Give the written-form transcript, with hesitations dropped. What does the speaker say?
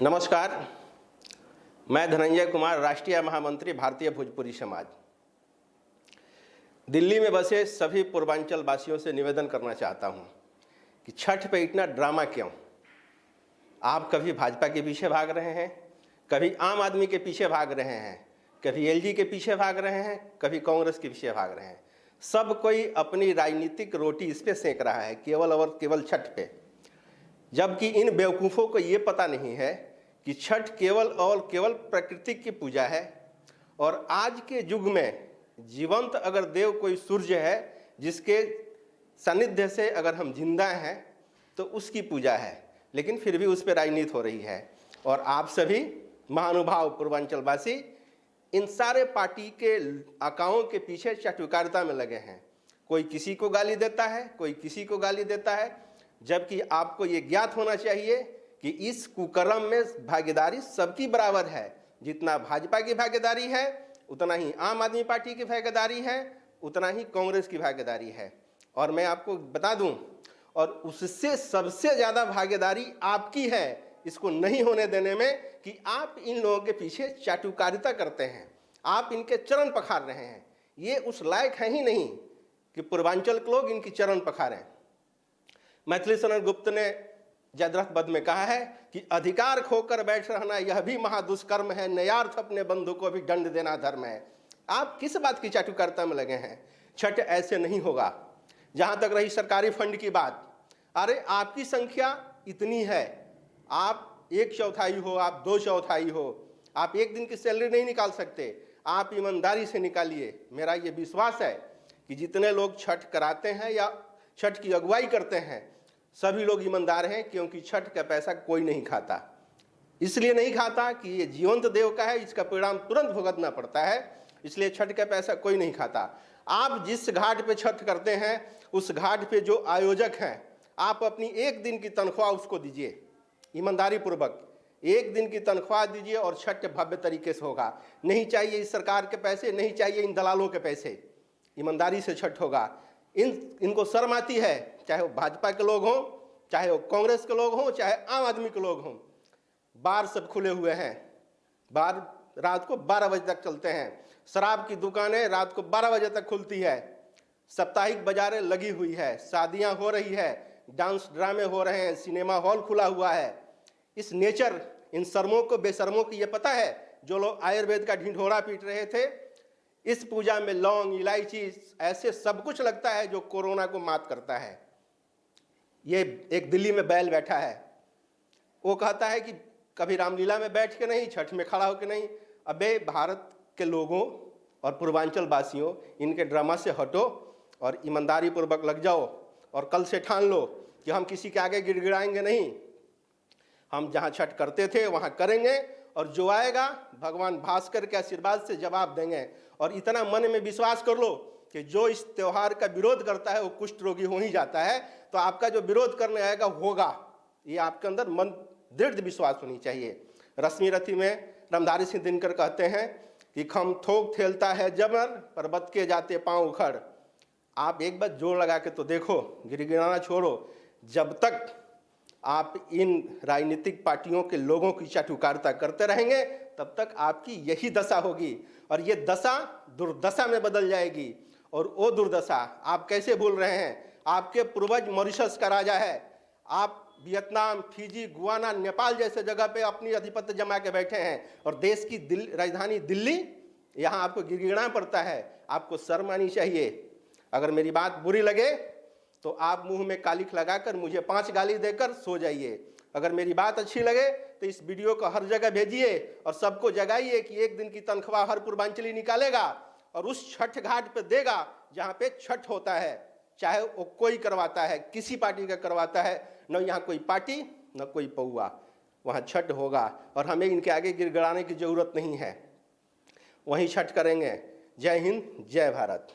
नमस्कार, मैं धनंजय कुमार, राष्ट्रीय महामंत्री भारतीय भोजपुरी समाज। दिल्ली में बसे सभी पूर्वांचल वासियों से निवेदन करना चाहता हूं कि छठ पे इतना ड्रामा क्यों। आप कभी भाजपा के पीछे भाग रहे हैं, कभी आम आदमी के पीछे भाग रहे हैं, कभी एलजी के पीछे भाग रहे हैं, कभी कांग्रेस के पीछे भाग रहे हैं। सब कोई अपनी राजनीतिक रोटी इस पे सेंक रहा है, केवल और केवल छठ पे। जबकि इन बेवकूफ़ों को ये पता नहीं है कि छठ केवल और केवल प्रकृति की पूजा है और आज के युग में जीवंत अगर देव कोई सूर्य है जिसके सानिध्य से अगर हम जिंदा हैं तो उसकी पूजा है। लेकिन फिर भी उस पर राजनीति हो रही है और आप सभी महानुभाव पूर्वांचलवासी इन सारे पार्टी के आकाओं के पीछे चाटुकारिता में लगे हैं। कोई किसी को गाली देता है, कोई किसी को गाली देता है, जबकि आपको ये ज्ञात होना चाहिए कि इस कुकर्म में भागीदारी सबकी बराबर है। जितना भाजपा की भागीदारी है उतना ही आम आदमी पार्टी की भागीदारी है, उतना ही कांग्रेस की भागीदारी है। और मैं आपको बता दूं, और उससे सबसे ज़्यादा भागीदारी आपकी है इसको नहीं होने देने में कि आप इन लोगों के पीछे चाटुकारिता करते हैं, आप इनके चरण पखार रहे हैं। ये उस लायक है ही नहीं कि पूर्वांचल के लोग इनकी चरण पखारें। मैथिली शरण गुप्त ने जयद्रथ वध में कहा है कि अधिकार खोकर बैठ रहना यह भी महादुष्कर्म है, न्यायार्थ अपने बंधु को भी दंड देना धर्म है। आप किस बात की चाटुकारिता में लगे हैं? छठ ऐसे नहीं होगा। जहां तक रही सरकारी फंड की बात, अरे आपकी संख्या इतनी है, आप 1/4 हो, आप 2/4 हो, आप एक दिन की सैलरी नहीं निकाल सकते। आप ईमानदारी से निकालिए। मेरा ये विश्वास है कि जितने लोग छठ कराते हैं या छठ की अगुवाई करते हैं सभी लोग ईमानदार हैं, क्योंकि छठ का पैसा कोई नहीं खाता। इसलिए नहीं खाता कि ये जीवंत देव का है, इसका परिणाम तुरंत भुगतना पड़ता है, इसलिए छठ का पैसा कोई नहीं खाता। आप जिस घाट पे छठ करते हैं उस घाट पे जो आयोजक हैं, आप अपनी एक दिन की तनख्वाह उसको दीजिए, ईमानदारी पूर्वक एक दिन की तनख्वाह दीजिए और छठ भव्य तरीके से होगा। नहीं चाहिए इस सरकार के पैसे, नहीं चाहिए इन दलालों के पैसे, ईमानदारी से छठ होगा। इनको शर्म आती है, चाहे वो भाजपा के लोग हों, चाहे वो कांग्रेस के लोग हों, चाहे आम आदमी के लोग हों। बार सब खुले हुए हैं, बार रात को 12 बजे तक चलते हैं, शराब की दुकानें रात को 12 बजे तक खुलती है, साप्ताहिक बाजारें लगी हुई है, शादियां हो रही है, डांस ड्रामे हो रहे हैं, सिनेमा हॉल खुला हुआ है। इस नेचर, इन शर्मों को, बेशर्मों को ये पता है, जो लोग आयुर्वेद का ढिंढोरा पीट रहे थे, इस पूजा में लौंग, इलायची, ऐसे सब कुछ लगता है जो कोरोना को मात करता है। ये एक दिल्ली में बैल बैठा है, वो कहता है कि कभी रामलीला में बैठ के नहीं, छठ में खड़ा होकर नहीं। अबे भारत के लोगों और पूर्वांचल वासियों, इनके ड्रामा से हटो और ईमानदारी पूर्वक लग जाओ और कल से ठान लो कि हम किसी के आगे गिड़गिड़ाएंगे नहीं। हम जहाँ छठ करते थे वहाँ करेंगे और जो आएगा भगवान भास्कर के आशीर्वाद से जवाब देंगे। और इतना मन में विश्वास कर लो कि जो इस त्यौहार का विरोध करता है वो कुष्ठ रोगी हो ही जाता है, तो आपका जो विरोध करने आएगा होगा। ये आपके अंदर मन दृढ़ विश्वास होनी चाहिए। रश्मि रथी में रामधारी सिंह दिनकर कहते हैं कि खम थोक थेलता है जबर, पर बद के जाते पाँव उखड़। आप एक बार जोर लगा के तो देखो, गिड़गिड़ाना छोड़ो। जब तक आप इन राजनीतिक पार्टियों के लोगों की चाटुकारिता करते रहेंगे तब तक आपकी यही दशा होगी और ये दशा दुर्दशा में बदल जाएगी। और वो दुर्दशा आप कैसे भूल रहे हैं? आपके पूर्वज मॉरिशस का राजा है, आप वियतनाम, फिजी, गुआना, नेपाल जैसे जगह पे अपनी अधिपत्य जमा के बैठे हैं और देश की राजधानी दिल्ली, यहाँ आपको गिड़गिड़ाना पड़ता है। आपको शर्म आनी चाहिए। अगर मेरी बात बुरी लगे तो आप मुंह में कालिख लगाकर मुझे 5 गाली देकर सो जाइए। अगर मेरी बात अच्छी लगे तो इस वीडियो को हर जगह भेजिए और सबको जगाइए कि एक दिन की तनख्वाह हर पूर्वांचली निकालेगा और उस छठ घाट पे देगा जहाँ पे छठ होता है, चाहे वो कोई करवाता है, किसी पार्टी का करवाता है। न यहाँ कोई पार्टी न कोई पौआ, वहाँ छठ होगा और हमें इनके आगे गिड़गिड़ाने की जरूरत नहीं है। वहीं छठ करेंगे। जय हिंद, जय भारत।